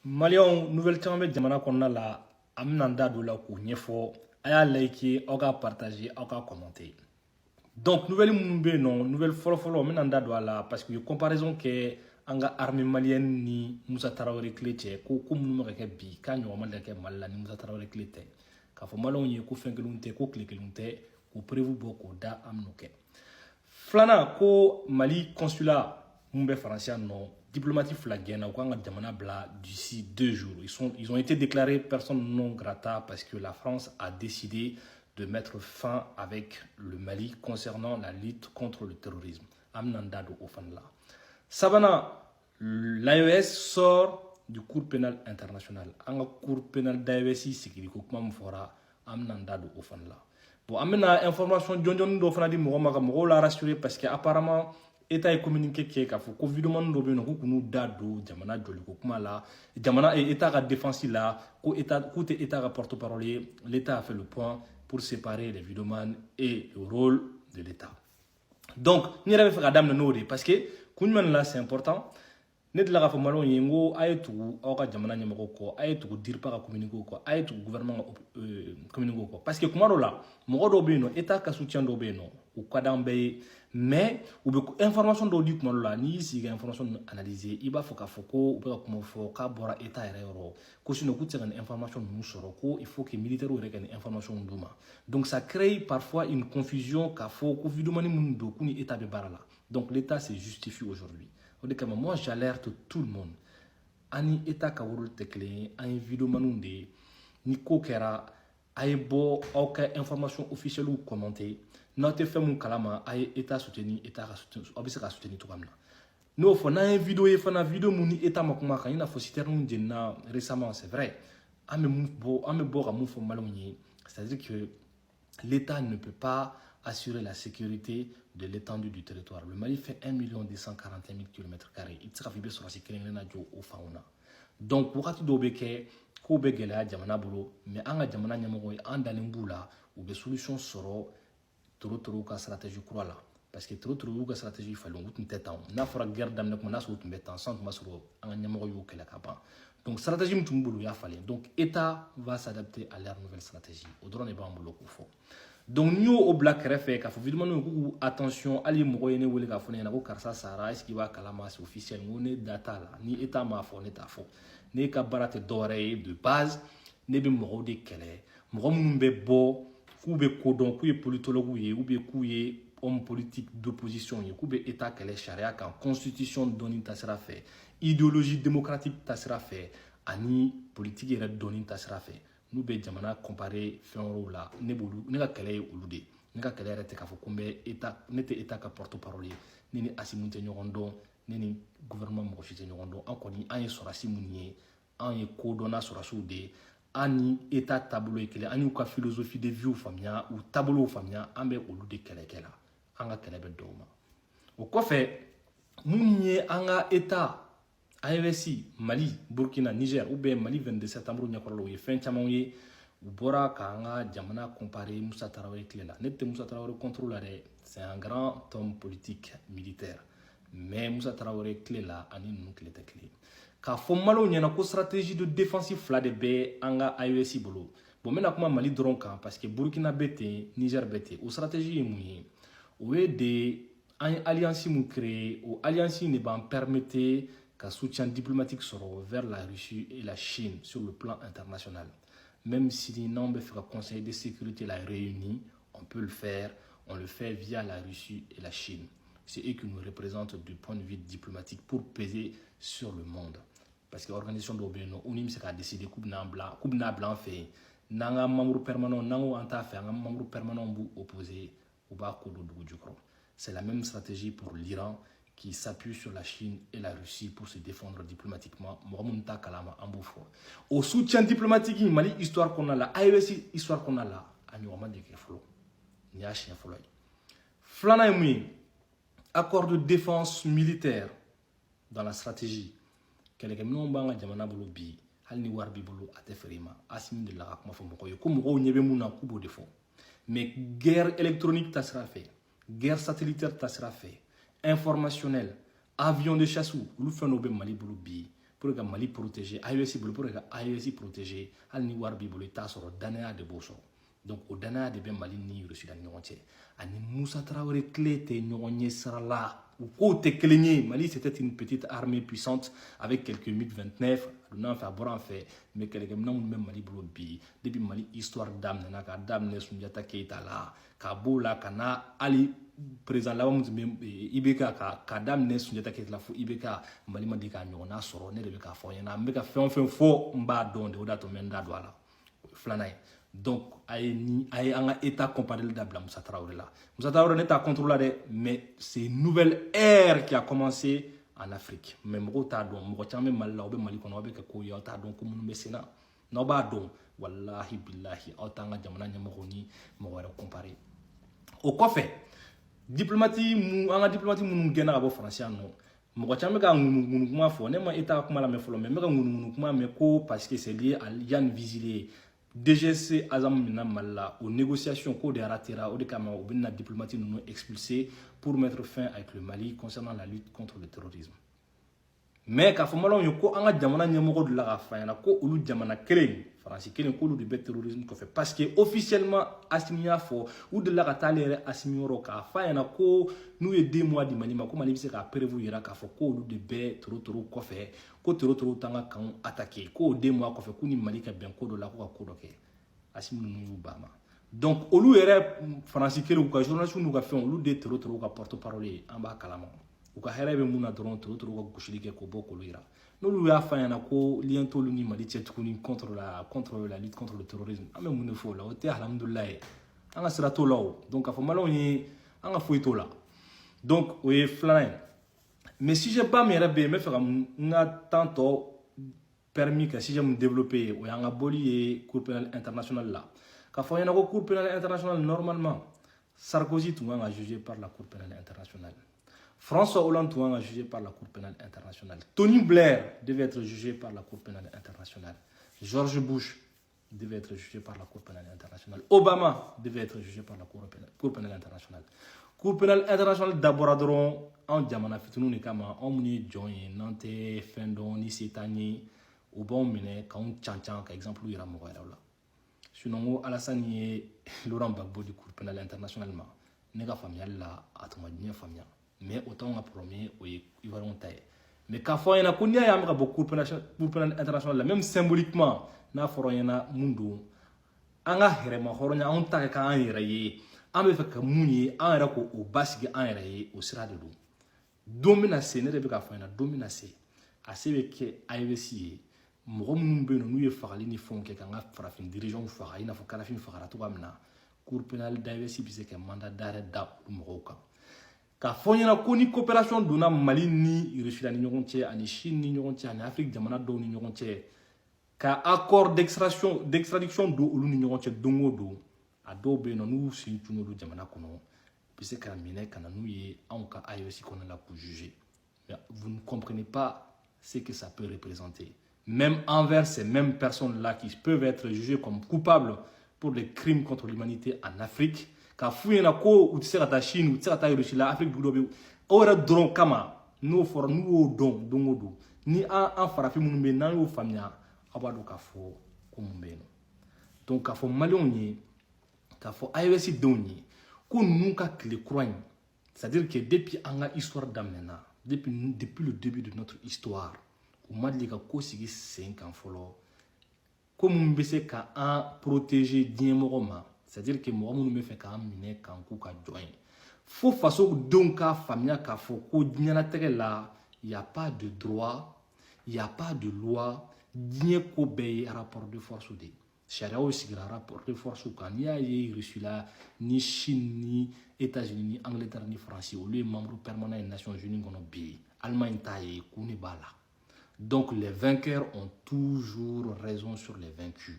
Malion nouvelle caman bɛ jamana kɔnɔna la an bɛna n da don la k'o ɲɛfɔ a y'a liker aw ka partager aw ka commenter donc nouvelle minnu bɛ yen nɔ nouvelle fɔlɔfɔlɔ n bɛna n da don a la parce que u ye comparaison kɛ an ka armée malienne ni Musa Tarawele tile cɛ ko minnu bɛ ka kɛ bi k'a ɲɔgɔn ma de kɛ Mali la ni Musa Tarawele tile tɛ k'a fɔ Malienw ye ko fɛn kelenw tɛ ko tile kelenw tɛ k'o prévu bɔ k'o da an bɛn'o kɛ filanan ko Mali consulat mun bɛ Faransi yan nɔ diplomatique fila gɛnna u kan ka jamana bila d'ici 2 jours ils ont été déclarés personne non grata parce que la France a décidé de mettre fin avec le Mali concernant la lutte contre le terrorisme amnanda do ofan Sabana l'AES sort du cour pénal international anga cour pénal d'AES sikiri ko kuma mun fora amnanda do ofan bon amena information jonjon do fana di mo la rassurer parce que apparemment État est communiqué k'a fɔ ko vidéo dɔ bɛ yen nɔ k'u k'u da don jamana jɔliko kuma la jamana État ka défense la k'u tɛ État ka porte-parole ye l'État a fait le point pour séparer les vidéomans et le rôle de l'État donc n yɛrɛ bɛ fɛ ka daminɛ n'o de parce que kun jumɛn la c'est important ne delila k'a fɔ Malienw ye n ko a ye tugu aw ka jamana ɲɛmɔgɔw kɔ a ye tugu DIRPA ka communiqué kɔ a ye tugu gouvernement ka communiqué kɔ parce que kuma dɔw la mɔgɔ dɔw bɛ yen nɔ État ka soutien dɔw bɛ yen nɔ u ka d'an bɛɛ ye mais u bɛ information dɔw di kuma dɔw la n'i y'i sigi ka information analyser i b'a fɔ k'a fɔ ko u bɛ ka kuma fɔ k'a bɔra État yɛrɛ yɔrɔ ko sinon k'u tɛ se ka nin information ninnu sɔrɔ ko il faut que militaires yɛrɛ ka nin information d'u ma donc ça crée parfois une confusion k'a fɔ ko vidéomani minnu don k'u ni État bɛ baara la donc l'État se justifie aujourd'hui moi j'alerte tout le monde ani État ka rôle tɛ kelen ye an ye vidéomaniw de ye ni ko kɛra a ye bɔ aw ka information officielle commenter n'aw tɛ fɛn mun kalama a ye État soutenir État ka soutenir aw bɛ se ka soutenir cogoya min na n'o fɔ n'an ye vidéo ye fana vidéo mun ni État ma kuma kan i n'a fɔ citerne jenina récemment c'est vrai an bɛ bɔ ka mun fɔ Malienw ye c'est-à-dire que l'État ne peut pas assurer la sécurité de l'étendue du territoire. Le Mali fait 1 241 000 km². Il sera fait sur la sécurité au fauna. Donc, pour que tu aies ko be gɛlɛya jamana bolo mais an ka jamana ɲɛmɔgɔ ye an dalen b'u la u bɛ solution sɔrɔ toro ka stratégie kura la parce que toro ka stratégie falen u tun tɛ tan n'a fɔra guerre daminɛ kuma n'a sɔrɔ u tun bɛ tan san tun b'a sɔrɔ an ka ɲɛmɔgɔ y'o kɛlɛ ka ban donc stratégie min tun b'u bolo u y'a falen donc État va s'adapter à leur nouvelle stratégie o dɔrɔn de b'an bolo k'o fɔ donc n'i y'o bila kɛrɛfɛ k'a fɔ vidéomaniw k'u attention hali mɔgɔ ye ne wele k'a fɔ ne ɲɛna ko karisa sara est-ce qu'il b'a kalama c'est officiel n ko ne da t'a la ni État m'a fɔ ne t'a fɔ ne ka baara tɛ dɔwɛrɛ ye de base ne bɛ mɔgɔw de kɛlɛ mɔgɔ minnu bɛ bɔ k'u bɛ ko dɔn k'u ye politologue ye ou bien k'u ye homme politique d'opposition ye k'u bɛ État kɛlɛ sariya kan constitution dɔnni ta sira fɛ idéologie démocratique ta sira fɛ ani politique yɛrɛ dɔnni ta sira fɛ n'u bɛ jamana comparer fɛn wɛrɛw la ne ka kɛlɛ ye olu de ne ka kɛlɛ yɛrɛ tɛ k'a fɔ ko ne tɛ État ka porte-parole ye ne ni Asimu tɛ ɲɔgɔn dɔn ne ni gouvernement mɔgɔ si tɛ ɲɔgɔn dɔn an kɔni an ye sɔrɔdasi minnu ye an ye kodɔnna sɔrɔdasiw de ye an ni État taabolo ye kelen an y'u ka philosophie de vie faamuya u taabolow faamuya an bɛ olu de kɛlɛ la an ka kɛlɛ bɛ dɔw ma o kɔfɛ minnu ye an ka État AES Mali Burkina Niger ou bien Mali 22 septembre ɲɛkɔrɔlaw ye fɛn camanw ye u bɔra k'an ka jamana comparer Musa Tarawele tile la ne tɛ Musa Tarawele contre la dɛ c'est un grand homme politique militaire mais Musa Tarawele tile la ani ninnu tile tɛ kelen k'a fɔ Malienw ɲɛna ko stratégie de défense fila de bɛ an ka AES bolo bon n bɛna kuma Mali dɔrɔn kan parce que Burkina bɛ ten Niger bɛ ten o stratégie ye mun ye o ye de an ye alliance mun créer o alliance ne b'an permettre ka soutien diplomatique sɔrɔ vers la Russie et la Chine sur le plan international même si n'anw bɛ fɛ ka conseil de sécurité la réunie on peut le faire on le fait via la Russie et la Chine c'est eux qui nous représentent du point de vue diplomatique pour peser sur le monde parce que organisation dɔw bɛ yen nɔ u ni bɛ se k'a décider k'u bɛna bila an fɛ yen n'an ka membre permanent n'an ko an t'a fɛ an ka membre permanent b'u opposer u b'a ko don dugu jukɔrɔ c'est la même stratégie pour l'Iran qui s'appuie sur la Chine et la Russie pour se défendre diplomatiquement. Au soutien diplomatique, Mali histoire qu'on a là, AES histoire qu'on a là, accord de défense militaire dans la stratégie. Quelqu'un banga jamana bolo bi, hal ni war bi bolo ate ferima, asimi de la rakma fo moko yo, ko moko nyebe muna kubo defo. Mais guerre électronique ta sera fait, guerre satellitaire ta sera fait. Informationnel, avion de chasse ou le fait Mali bolo bi pour que Mali protéger AES pour que AES protéger hali ni war b'i bolo i t'a sɔrɔ danaya de b'o sɔrɔ donc o danaya de bɛ Mali ni Russie la ni ɲɔgɔn cɛ ani Moussa Traoré tile tɛ ɲɔgɔn ɲɛ sira la u kow tɛ kelen ye. Mali c'était une petite armée puissante avec quelques MiG-29 a donna an fɛ a bɔra an fɛ mais kɛlɛkɛminɛn minnu bɛ Mali bolo bi depuis Mali histoire daminɛna k'a daminɛ Sunjata Keita la k'a b'o la ka na hali président laban min tun bɛ IBK k'a daminɛ Sunjata Keita la fo IBK Mali ma deli k'a ɲɔgɔnna sɔrɔ ne de bɛ k'a fɔ aw ɲɛna n bɛ ka fɛn o fɛn fɔ n b'a dɔn de o de y'a to n bɛ n da don a la filanan ye donc a ye an ka état comparé dabila Moussa Traoré la. Moussa Traoré ne t'a contrôle la dɛ mais c'est une nouvelle ère qui a commencé en Afrique mais mɔgɔw t'a dɔn mɔgɔ caman bɛ Mali la aw bɛ Mali kɔnɔ aw bɛ kɛ kow ye aw t'a dɔn ko minnu bɛ sen na n'aw b'a dɔn walahi bilahi aw t'an ka jamana ɲɛmɔgɔw ni mɔgɔ wɛrɛ comparé. O kɔfɛ diplomate mu an ka diplomate minnu gɛnna ka bɔ Faransi yan nɔ mɔgɔ caman bɛ ka ŋunuŋunu kuma fɔ ne ma état kuma lamɛn fɔlɔ mais n bɛ ka ŋunuŋunu kuma mɛn ko parce que c'est lié à Yann Vigilier DGC Azam mina Mali la aux négociations k'o de ratera o de kama u bɛna diplomate ninnu expulser pour mettre fin avec le Mali concernant la lutte contre le terrorisme. Mais k'a fɔ malaw ye ko an ka jamana ɲɛmɔgɔ de la k'a fɔ ɲɛna ko olu jamana kelen Faransi kelen k'olu de bɛ terrorisme kɔfɛ parce que officiellement Assimi y'a fɔ u delila ka taa ale yɛrɛ Assimi yɔrɔ k'a fɔ ɲɛna ko n'u ye 2 mois di Mali ma ko Mali bɛ se k'a preuve yira k'a fɔ k'olu de bɛ toro kɔfɛ ko toro t'an ka kanw attaquer k'o 2 mois kɔfɛ k'u ni Mali ka bɛn ko dɔ la ko ka ko dɔ kɛ Assimi ninnu y'u ban ma donc olu yɛrɛ Faransi kelen u ka journaliste n'u ka fɛn olu de toro ka porte-parole ye an b'a kalama u ka hɛrɛ bɛ mun na dɔrɔn toro ka gosili kɛ k'o bɔ k'olu yira n'olu y'a fɔ ɲɛna ko lien t'olu ni Mali cɛ tuguni contre la lutte contre le terrorisme an bɛ mun de fɔ o la o tɛ alhamdulilayi an ka sira t'o la o donc k'a fɔ maliyɛnw ye an ka foyi t'o la donc o ye filanan ye mais sujet ba min yɛrɛ bɛ yen n bɛ fɛ ka n ka temps tɔ permis ka sujet mun développer ye o y'an ka bɔli ye cour pénale internationale la k'a fɔ ɲɛna ko cour pénale internationale normalement Sarkozy tun kan ka jugé par la cour pénale internationale. François Hollande tun kan ka jugé par la cour pénale internationale. Tony Blair devait être jugé par la cour pénale internationale. George Bush devait être jugé par la cour pénale internationale. Obama devait être jugé par la cour pénale internationale. Cour pénale internationale d'abord dɔrɔn anw jamana fitininw de kama anw minnu ye jɔn ye n'an tɛ fɛn dɔn ni se t'an ye u b'anw minɛ k'anw cancan ka exemple yira mɔgɔ wɛrɛw la. Sinon ko Alassane ye Laurent Gbagbo di cour pénale internationale ma ne ka faamuyali la a tun ma diɲɛ faamuya mais o t'anw ka problème ye o ye Ivoiriyɛnw ta ye mais k'a fɔ ɲɛna ko n'i y'a ye an bɛ ka bɔ cour pénale internationale la même symboliquement n'a fɔra ɲɛna mun don an ka hɛrɛma hɔrɔnya anw ta kɛ k'an yɛrɛ ye an bɛ fɛ ka mun ye an yɛrɛ k'o basigi an yɛrɛ ye o sira de don don bɛna se ne de bɛ k'a fɔ ɲɛna don bɛna se a se bɛ kɛ AES ye mɔgɔ minnu bɛ yen n'u ye fagali ni fɛnw kɛ k'an ka farafin dirigeants faga i n'a fɔ Kadhafi fagara cogoya min na cour pénale d'AES bɛ se ka mandat d'arrêt da olu mɔgɔw kan k'a fɔ ɲɛna ko ni coopération donna Mali ni Russie la ni ɲɔgɔn cɛ ani Chine ni ɲɔgɔn cɛ ani Afrique jamana dɔw ni ɲɔgɔn cɛ ka accord d'extradition don olu ni ɲɔgɔn cɛ don o don a dɔw bɛ yen nɔ n'u sen tunun olu jamana kɔnɔ u bɛ se ka minɛ ka na n'u ye anw ka AES kɔnɔ la k'u juger mais vous ne comprenez pas ce que ça peut représenter même envers ces mêmes personnes-là qui peuvent être jugées comme coupables pour des crimes contre l'humanité en Afrique k'a f'u ɲɛna ko u tɛ se ka taa Chine u tɛ se ka taa Russie la Afrique dugu dɔ bɛ yen o yɛrɛ dɔrɔn kama n'o fɔra n'u y'o dɔn don o don ni an farafin minnu bɛ yen n'an y'o faamuya aw b'a dɔn k'a fɔ ko mun bɛ yen nɔ donc k'a fɔ maliyɛnw ye k'a fɔ AES denw ye ko ninnu ka tile kura in c'est-à-dire que depuis an ka histoire daminɛna depuis le début de notre histoire u ma deli ka ko sigi sen kan fɔlɔ ko mun bɛ se ka an protéger diɲɛmɔgɔ ma c'est-à-dire que mɔgɔ minnu bɛ fɛ k'an minɛ k'an k'u ka jɔn ye fo fasodenw k'a faamuya k'a fɔ ko diɲɛlatigɛ la il y a pas de droit il y a pas de loi diɲɛ ko bɛɛ ye rapport de force de ye sariyaw sigira rapport de force kan n'i y'a ye Russie la ni Chine ni États-Unis ni Angleterre ni France olu ye membre permanent des Nations Unies kɔnɔ bi Allemagne t'a ye kun de b'a la donc les vainqueurs ont toujours raison sur les vaincus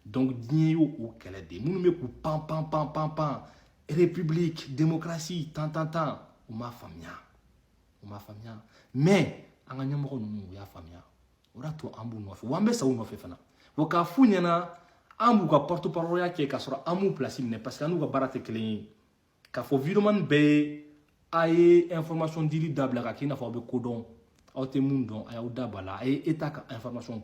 donc diɲɛ y'o o kɛlɛ de minnu bɛ k'u pan république démocratie tan u m'a faamuya mais an ka ɲɛmɔgɔ ninnu u y'a faamuya o de y'a to an b'u nɔfɛ wa an bɛ sa u nɔfɛ fana wa k'a f'u ɲɛna an b'u ka porte-parole kɛ k'a sɔrɔ an b'u place minɛ parce que an n'u ka baara tɛ kelen ye k'a fɔ vidéoman bɛɛ ye a ye information dili dabila ka k'i n'a fɔ aw bɛ ko dɔn aw tɛ mun dɔn a y'aw da b'a la a ye État ka information